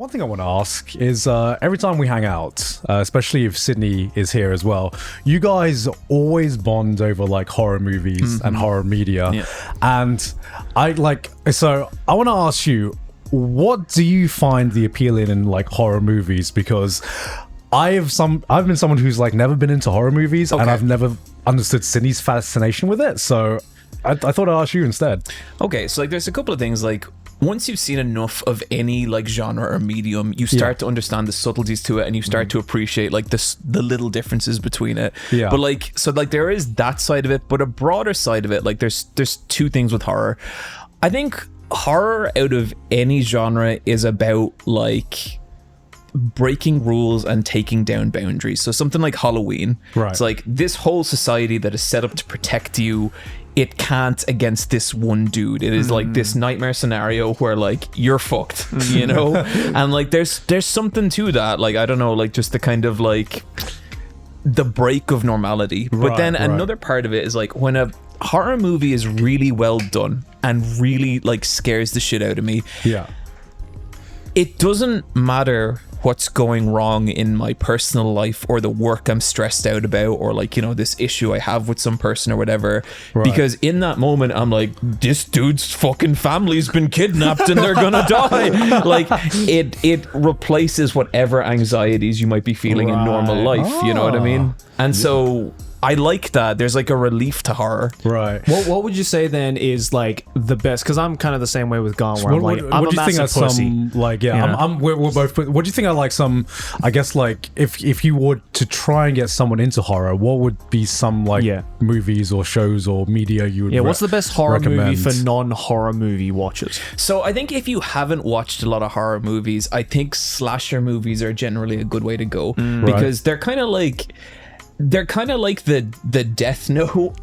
One thing I want to ask is every time we hang out, especially if Sydney is here as well, you guys always bond over like horror movies and horror media. Yeah. And I want to ask you, what do you find the appealing in like horror movies? Because I've been someone who's like never been into horror movies, and I've never understood Sydney's fascination with it. So I thought I'd ask you instead. Okay, so like there's a couple of things. Like once you've seen enough of any like genre or medium, you start to understand the subtleties to it, and you start to appreciate like the little differences between it. Yeah. But like, so like there is that side of it, but a broader side of it, like there's two things with horror. I think horror out of any genre is about like breaking rules and taking down boundaries. So something like Halloween, it's like this whole society that is set up to protect you, it can't against this one dude. It is like this nightmare scenario where like you're fucked, you know? And like there's something to that, like I don't know, like just the kind of like the break of normality. But then another part of it is like when a horror movie is really well done and really like scares the shit out of me, it doesn't matter what's going wrong in my personal life or the work I'm stressed out about, or like, you know, this issue I have with some person or whatever, because in that moment I'm like, this dude's fucking family's been kidnapped and they're gonna die. Like it replaces whatever anxieties you might be feeling in normal life, you know what I mean? And so I like that. There's like a relief to horror. Right. What would you say then is like the best? Because I'm kind of the same way with Gone, where I'm a massive pussy. We're both. What do you think are like some? I guess like if you were to try and get someone into horror, what would be some like movies or shows or media you would? What's the best horror movie for non-horror movie watchers? So I think if you haven't watched a lot of horror movies, I think slasher movies are generally a good way to go because they're kind of like the Death Note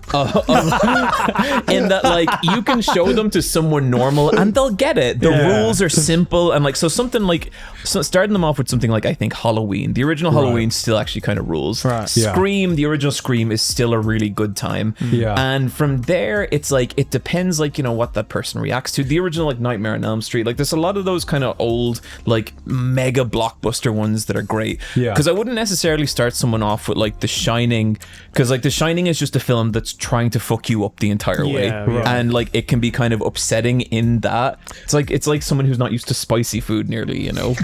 in that like you can show them to someone normal and they'll get it. The rules are simple, and like starting them off with something like I think Halloween. The original Halloween still actually kind of rules. Scream, the original Scream is still a really good time. And from there it's like it depends like, you know, what that person reacts to. The original like Nightmare on Elm Street, like there's a lot of those kind of old like mega blockbuster ones that are great. Because I wouldn't necessarily start someone off with like The Shining, because like The Shining is just a film that's trying to fuck you up the entire way, and like it can be kind of upsetting in that it's like someone who's not used to spicy food nearly, you know.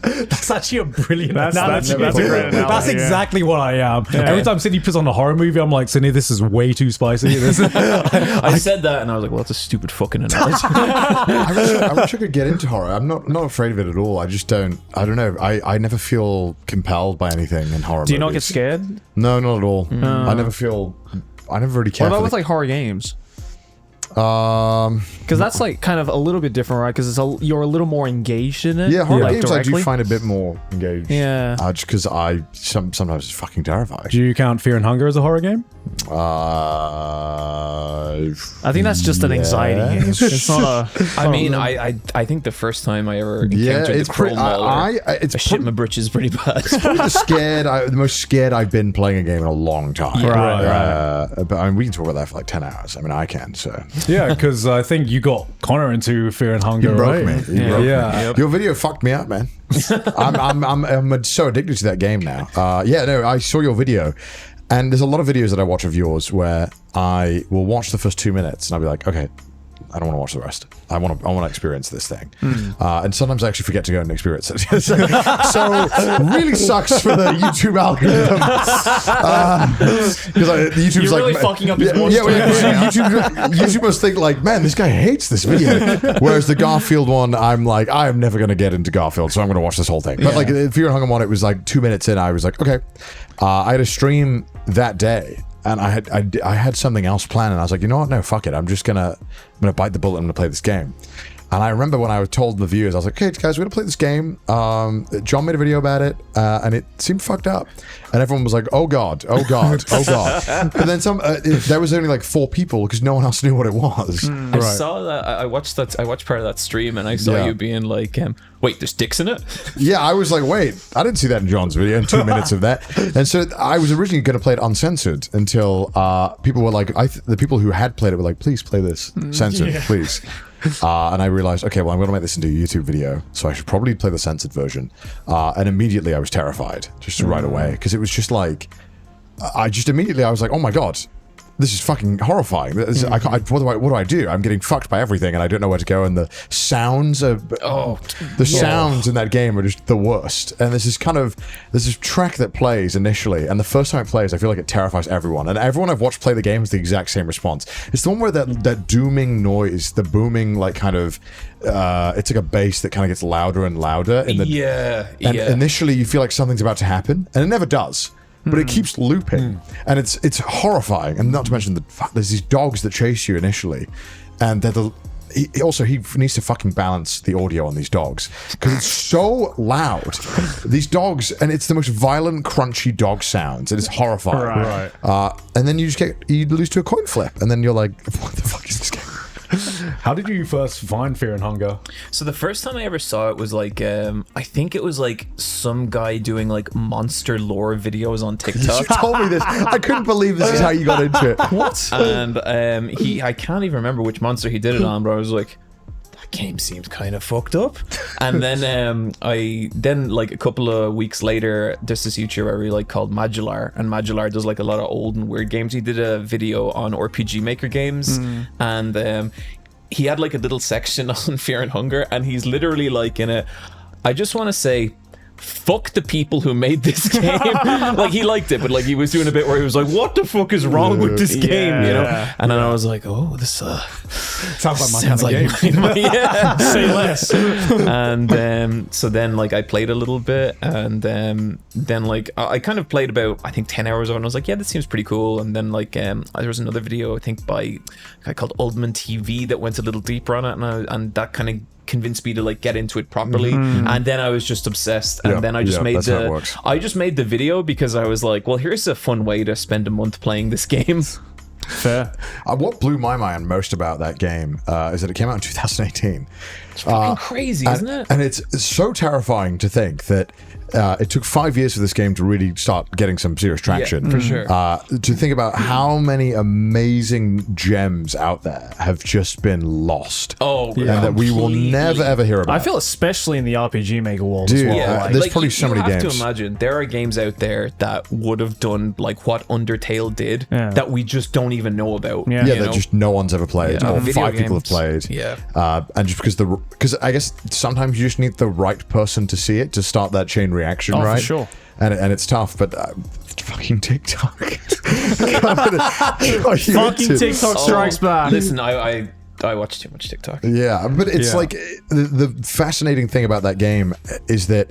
That's actually a brilliant analogy. That's a great analogy. That's exactly what I am. Every time Sydney puts on a horror movie, I'm like, Sydney, this is way too spicy. I said that and I was like, well, that's a stupid fucking analogy. I wish I could get into horror. I'm not afraid of it at all. I just don't know. I never feel compelled by anything in horror. Do you not get scared? No, not at all. I never really care. What about with like horror games? Because that's like kind of a little bit different, right? Because you're a little more engaged in it. Yeah, horror games directly. I do find a bit more engaged. Yeah, just because sometimes it's fucking terrifying. Do you count Fear and Hunger as a horror game? I think that's just an anxiety game. It's not a. I think the first time I ever encountered the Crawl Mauler, I shit my britches pretty bad. It's probably the most scared I've been playing a game in a long time. Right. But I mean, we can talk about that for like 10 hours. I mean, I can. So yeah, because I think you got Connor into Fear and Hunger. You broke me. Yeah. Your video fucked me up, man. I'm so addicted to that game now. I saw your video. And there's a lot of videos that I watch of yours where I will watch the first 2 minutes and I'll be like, okay, I don't want to watch the rest. I want to experience this thing. And sometimes I actually forget to go and experience it. So it really sucks for the YouTube algorithm. Because YouTube's you're really fucking up his YouTube must think like, man, this guy hates this video. Whereas the Garfield one, I'm like, I'm never going to get into Garfield, so I'm going to watch this whole thing. But like Fear and Hunger one, it was like 2 minutes in, I was like, okay. I had a stream that day, and I had something else planned, and I was like, you know what? No, fuck it. I'm gonna bite the bullet. I'm gonna play this game. And I remember when I was told the viewers, I was like, okay, guys, we're gonna play this game. John made a video about it, and it seemed fucked up. And everyone was like, oh God, oh God, oh God. But then there was only like 4 people because no one else knew what it was. I saw that. I watched part of that stream, and I saw you being like, wait, there's dicks in it? Yeah, I was like, wait, I didn't see that in John's video in 2 minutes of that. And so I was originally going to play it uncensored until people were like, the people who had played it were like, please play this censored, please. and I realized, okay, well, I'm going to make this into a YouTube video, so I should probably play the censored version. And immediately I was terrified, just right away, because it was just like, I was like, oh my god, this is fucking horrifying. What do I do? I'm getting fucked by everything, and I don't know where to go. And the sounds sounds in that game are just the worst. And there's this track that plays initially, and the first time it plays, I feel like it terrifies everyone. And everyone I've watched play the game has the exact same response. It's the one where that dooming noise, the booming, like kind of, it's like a bass that kind of gets louder and louder. And initially you feel like something's about to happen, and it never does. But it keeps looping, and it's horrifying. And not to mention there's these dogs that chase you initially, and he needs to fucking balance the audio on these dogs because it's so loud. These dogs, and it's the most violent, crunchy dog sounds. It is horrifying. Right. And then you lose to a coin flip, and then you're like, what the fuck is this game? How did you first find Fear and Hunger? So the first time I ever saw it was like, I think it was like some guy doing like monster lore videos on TikTok. You told me this. I couldn't believe this is how you got into it. What? And I can't even remember which monster he did it on, but I was like, that game seems kind of fucked up. And then like a couple of weeks later, there's this YouTuber like called Madular, and Madular does like a lot of old and weird games. He did a video on RPG Maker games, and he had like a little section on Fear and Hunger, and he's literally like in it. I just want to say, fuck the people who made this game. Like, he liked it, but like he was doing a bit where he was like, what the fuck is wrong with this game, you know? And then I was like, oh, this sounds like my kind of game. Yeah. Say less. And so then like I played a little bit, and then like I kind of played about, I think, 10 hours of it, and I was like, yeah, this seems pretty cool. And then like there was another video, I think, by a guy called Oldman TV that went a little deeper on it, and that kind of convinced me to like get into it properly. And then I was just just made the video because I was like, well, here's a fun way to spend a month playing this game. Fair. What blew my mind most about that game is that it came out in 2018. It's fucking crazy, isn't it? And it's so terrifying to think that it took 5 years for this game to really start getting some serious traction. Yeah, for sure. To think about how many amazing gems out there have just been lost. Oh, yeah. And that we will never, ever hear about. I feel especially in the RPG Maker world Dude, as well. Yeah, there's probably so many games. You have to imagine, there are games out there that would have done like what Undertale did that we just don't even know about. Yeah, that just no one's ever played, or 5 people have played. Yeah. And just because I guess sometimes you just need the right person to see it to start that chain reaction, right? For sure. And it's tough, but fucking TikTok. Fucking TikTok strikes back. Listen, I watch too much TikTok. Yeah, but it's like the fascinating thing about that game is that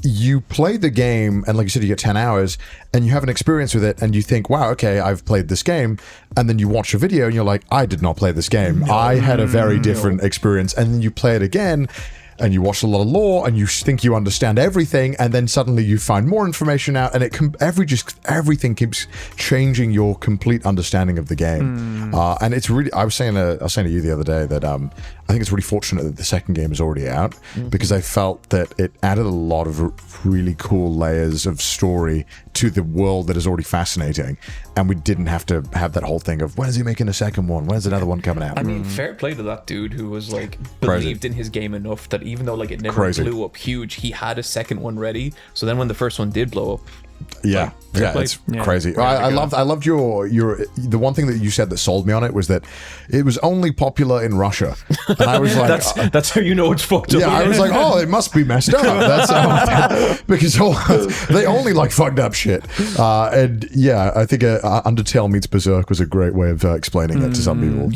you play the game, and like you said, you get 10 hours, and you have an experience with it, and you think, wow, okay, I've played this game, and then you watch a video, and you're like, I did not play this game. I had a very different experience, and then you play it again, and you watch a lot of lore, and you think you understand everything, and then suddenly you find more information out, and everything keeps changing your complete understanding of the game. And it's really, I was saying to you the other day that I think it's really fortunate that the second game is already out, because I felt that it added a lot of really cool layers of story to the world that is already fascinating, and we didn't have to have that whole thing of when is he making a second one, when's another one coming out. I mean, fair play to that dude who was like believed in his game enough that even though like it never blew up huge, he had a second one ready, so then when the first one did blow up, it's crazy. I loved your the one thing that you said that sold me on it was that it was only popular in Russia, and I was like, that's how you know it's fucked up. Yeah, I was like, oh, it must be messed up. That's how, because they only like fucked up shit. And yeah, I think Undertale meets Berserk was a great way of explaining that to some people.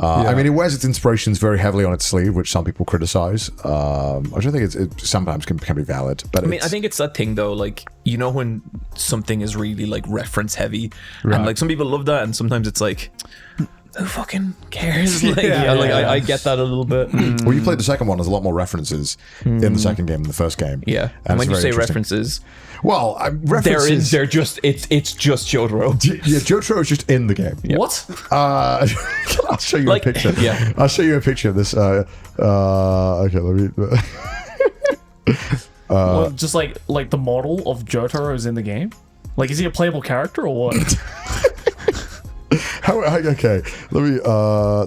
I mean, it wears its inspirations very heavily on its sleeve, which some people criticize. Which I think it sometimes can be valid. But I mean, I think it's that thing though, like, you know, when something is really like reference heavy, and like some people love that, and sometimes it's like, who fucking cares? Like, I get that a little bit. Well, you played the second one. There's a lot more references in the second game than the first game. Yeah, and when you say references, well, references, they're just it's just Jotaro. Yeah, Jotaro is just in the game. Yep. What? I'll show you a picture. Yeah, I'll show you a picture of this. Okay, let me. Well, just like the model of Jotaro is in the game. Like, is he a playable character or what? How Okay, let me.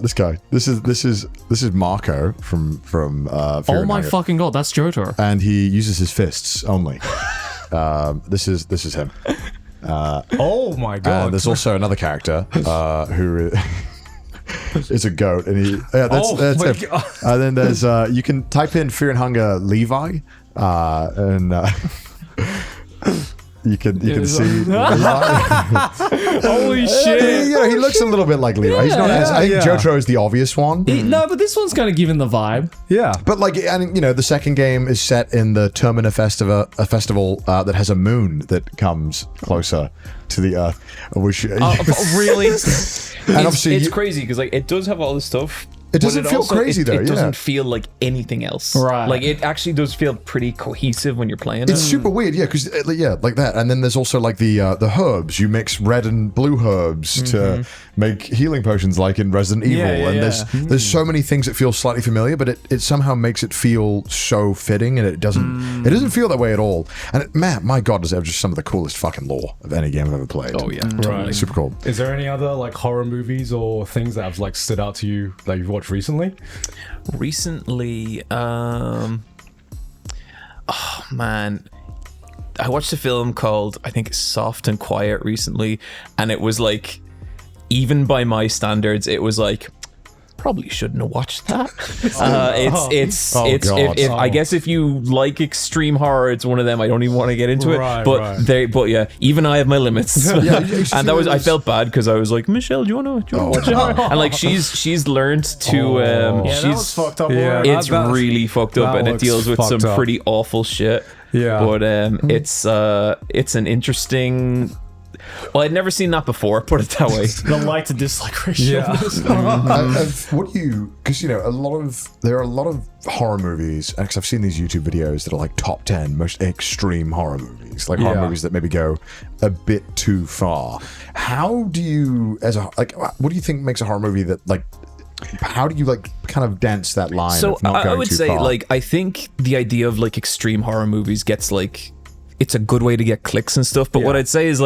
This guy. This is Marco from. Oh my fucking god, that's Jotaro. And he uses his fists only. This is him. Oh my god. And there's also another character who is a goat, and that's him. God. And then there's you can type in Fear and Hunger Levi, and you can see Levi. Holy shit. He looks a little bit like Levi. He's not. I think Jotaro is the obvious one. No, but this one's kind of giving the vibe. Yeah, but the second game is set in the Termina festival that has a moon that comes closer to the Earth. Really? And obviously, it's crazy because it does have all this stuff. It doesn't feel crazy though. It doesn't feel like anything else. Right. Like it actually does feel pretty cohesive when you're playing it. It's super weird, because like that. And then there's also like the herbs. You mix red and blue herbs to make healing potions, like in Resident Evil. And there's so many things that feel slightly familiar, but it somehow makes it feel so fitting, and it doesn't feel that way at all. And my god, does it have just some of the coolest fucking lore of any game I've ever played. Oh yeah, totally. Super cool. Is there any other like horror movies or things that have like stood out to you that you've watched recently? Oh man, I watched a film called, I think, Soft and Quiet recently, and it was like, even by my standards, it was like, probably shouldn't have watched that. I guess if you like extreme horror, it's one of them. I don't even want to get into it. But yeah, even I have my limits. And I felt bad because I was like, Michelle, do you want to watch it? And like she's learned to that was fucked up. It's really fucked up, and it deals with some pretty awful shit. Yeah. But it's an interesting. Well, I'd never seen that before, put it that way. The like to dislike ratio. Yeah. What do you? Because there are a lot of horror movies. Because I've seen these YouTube videos that are like top 10 most extreme horror movies, like horror movies that maybe go a bit too far. How do you, what do you think makes a horror movie that like? How do you kind of dance that line? So of not going I would too say far? I think the idea of extreme horror movies gets it's a good way to get clicks and stuff. But what I'd say is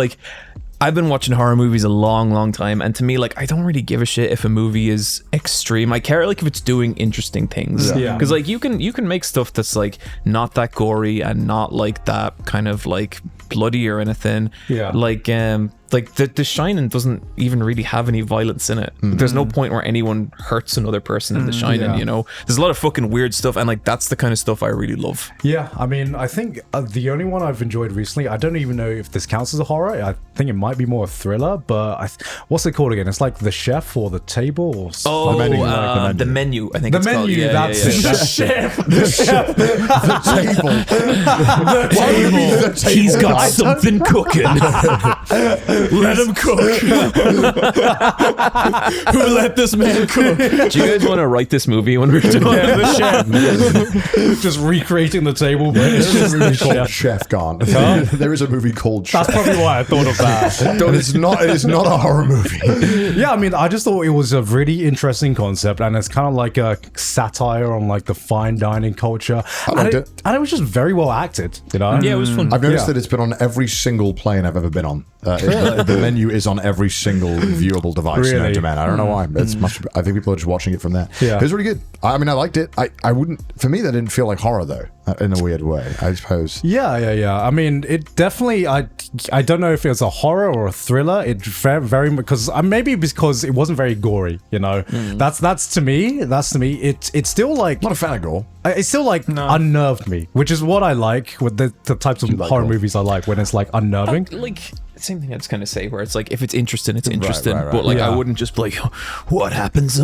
I've been watching horror movies a long time, and to me, I don't really give a shit if a movie is extreme. I care if it's doing interesting things. Because you can make stuff that's not that gory and not that kind of bloody or anything. Yeah. The Shining doesn't even really have any violence in it. There's no point where anyone hurts another person in The Shining, There's a lot of fucking weird stuff, and that's the kind of stuff I really love. Yeah, I mean, I think the only one I've enjoyed recently, I don't even know if this counts as a horror. I think it might be more a thriller, but what's it called again? It's like The Chef or The Table or something. The Menu, I think The it's called. Menu, that's it. The chef. The table. The table. He's got something cooking. Let him cook. Who let this man cook? Do you guys want to write this movie when we're doing The chef. Just recreating the table, but it's There's just a movie called Chef Gone. There is a movie called Chef. That's probably why I thought of that. It is not a horror movie. Yeah, I mean, I just thought it was a really interesting concept, and it's kind of like a satire on the fine dining culture. I liked it. And it was just very well acted, Yeah, it was fun. I've noticed that it's been on every single plane I've ever been on. The menu is on every single viewable device known Really? to man. I don't know why. I think people are just watching it from there. Yeah. It was really good. I mean, I liked it. I wouldn't. For me, that didn't feel like horror though, in a weird way, I suppose. Yeah. I mean, it definitely. I don't know if it was a horror or a thriller. It very because maybe because it wasn't very gory. That's to me. It's still Not a fan of gore. It's still unnerved me, which is what I like with the types of horror movies I like when it's unnerving. Same thing I was gonna say, where it's if it's interesting, it's interesting. right. But I wouldn't just be what happens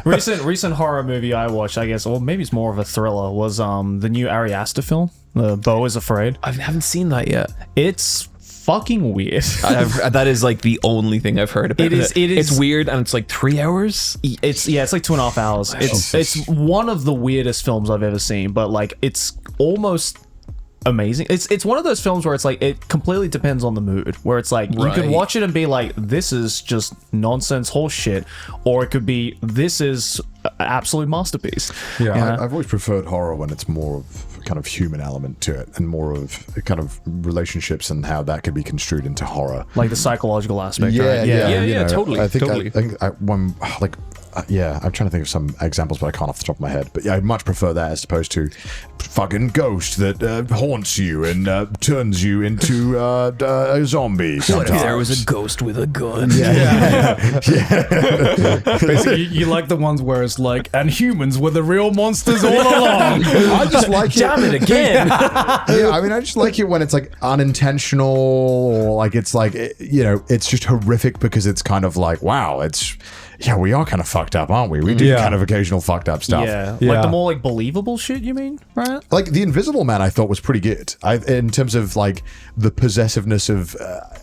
Recent horror movie I watched, I guess, or maybe it's more of a thriller, was the new Ari Aster film, Boiis Afraid. I haven't seen that yet. It's fucking weird. That is the only thing I've heard about it. It's weird, and it's 3 hours. It's 2.5 hours. It's one of the weirdest films I've ever seen, but it's almost amazing. It's one of those films where it's it completely depends on the mood, where it's you can watch it and be this is just nonsense horse shit, or it could be this is absolute masterpiece. Yeah. I've always preferred horror when it's more of a kind of human element to it and more of a kind of relationships and how that could be construed into horror. Like the psychological aspect, Yeah, right? yeah, totally. I think Totally. I'm trying to think of some examples, but I can't off the top of my head. But yeah, I'd much prefer that as opposed to fucking ghost that haunts you and turns you into a zombie What sometimes. if there was a ghost with a gun? Basically, you like the ones where it's like, and humans were the real monsters all along. I just like Damn it again. Yeah, I mean, I just like it when it's like unintentional or like it's like, it's just horrific because it's kind of like, wow, we are kind of fucked up, aren't we? We do kind of occasional fucked up stuff. Yeah. Like the more like believable shit, you mean? Right? Like The Invisible Man, I thought was pretty good. In terms of like the possessiveness of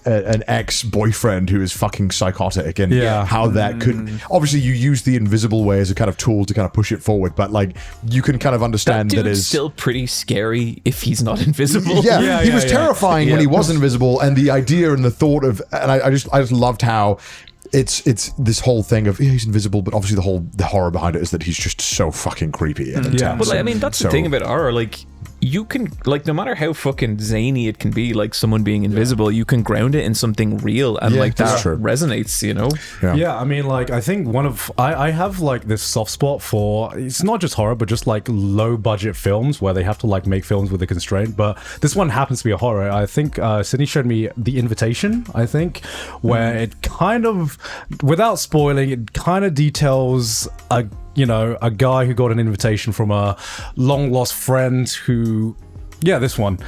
an ex-boyfriend who is fucking psychotic and how that could. Obviously, you use the invisible way as a kind of tool to kind of push it forward, but like you can kind of understand that is still pretty scary if he's not invisible. Yeah, he was terrifying when he was invisible, and the idea and the thought of, and I just loved how. It's this whole thing of he's invisible, but obviously the horror behind it is that he's just so fucking creepy and intense. But like, I mean, that's the thing about horror. Like, you can like no matter how fucking zany it can be, like someone being invisible, you can ground it in something real, and like that resonates. Yeah, I mean, like I think I have like this soft spot for it's not just horror, but just like low budget films where they have to like make films with a constraint. But this one happens to be a horror. I think Sydney showed me The Invitation. I think where it kind of, without spoiling, it kind of details a guy who got an invitation from a long lost friend who this one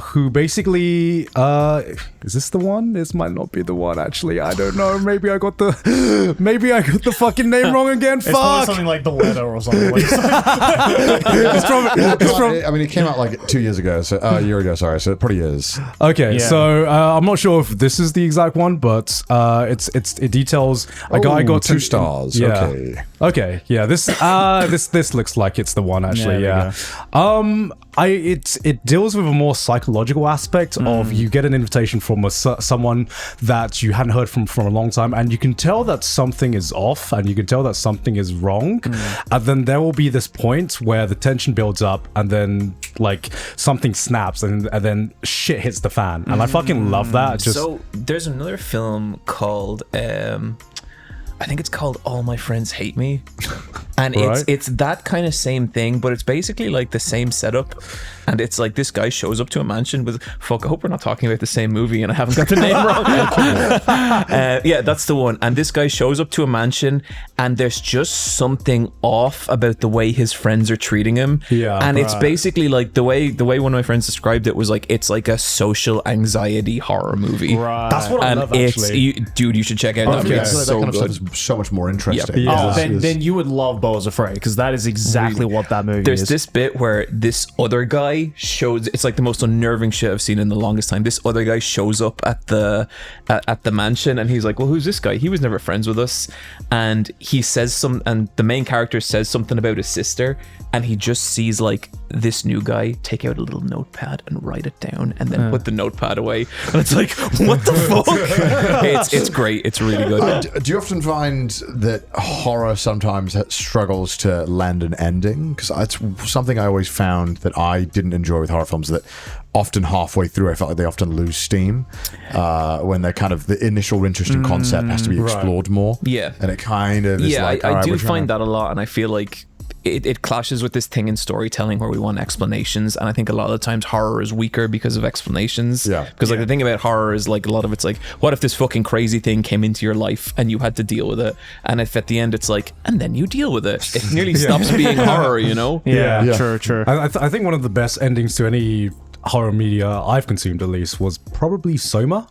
who basically is this the one? This might not be the one, actually. I don't know. Maybe I got the fucking name wrong again. It's probably something like The Letter or something. I mean, it came out like 2 years ago, so a year ago, sorry, so it probably is. Okay, so I'm not sure if this is the exact one, but it details a guy got 2 stars. Yeah. Okay, yeah. This looks like it's the one, actually. Yeah. It deals with a more psychological aspect of you get an invitation from someone that you hadn't heard from a long time, and you can tell that something is off, and you can tell that something is wrong, and then there will be this point where the tension builds up, and then like something snaps, and then shit hits the fan, and I fucking love that. So there's another film called I think it's called All My Friends Hate Me, and it's that kind of same thing, but it's basically like the same setup, and it's like this guy shows up to a mansion with I hope we're not talking about the same movie and I haven't got the name wrong. Yeah, that's the one. And this guy shows up to a mansion, and there's just something off about the way his friends are treating him. And it's basically like the way one of my friends described it was like it's like a social anxiety horror movie. That's what I love, actually. Dude, you should check it out. Okay. It's that so kind of good. stuff is so much more interesting. Then you would love Bo's Afraid, because that is exactly what that movie is. There's this bit where this other guy shows, it's like the most unnerving shit I've seen in the longest time. This other guy shows up at the mansion, and he's like, well, who's this guy? He was never friends with us. And he says and the main character says something about his sister, and he just sees like this new guy take out a little notepad and write it down, and then put the notepad away. And it's like, what the fuck? It's great. It's really good. Do you often find that horror sometimes struggles to land an ending? Because it's something I always found that I didn't enjoy with horror films, that often halfway through I felt like they often lose steam when they're kind of the initial interesting concept has to be explored more. Yeah. And it kind of is like, I do find that a lot, and I feel like it clashes with this thing in storytelling where we want explanations, and I think a lot of the times horror is weaker because of explanations. Because like the thing about horror is like a lot of it's like, what if this fucking crazy thing came into your life and you had to deal with it? And if at the end it's like, and then you deal with it, it nearly stops being horror, you know? True. I think one of the best endings to any horror media I've consumed, at least, was probably Soma.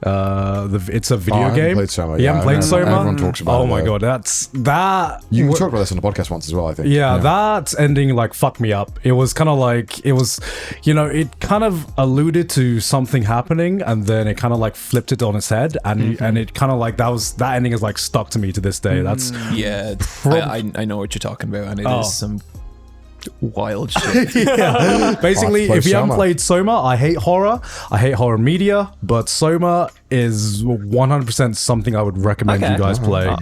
It's a video game. Played Soma. You haven't played Soma? Everyone talks about it. Oh my god, that. You talked about this on the podcast once as well, I think. Yeah, that ending like fucked me up. It was kind of like, it was, it kind of alluded to something happening, and then it kind of like flipped it on its head, and and it kind of like that ending is like stuck to me to this day. That's I know what you're talking about, and it is some wild shit. Basically, if you haven't played Soma, I hate horror media, but Soma is 100% something I would recommend you guys play.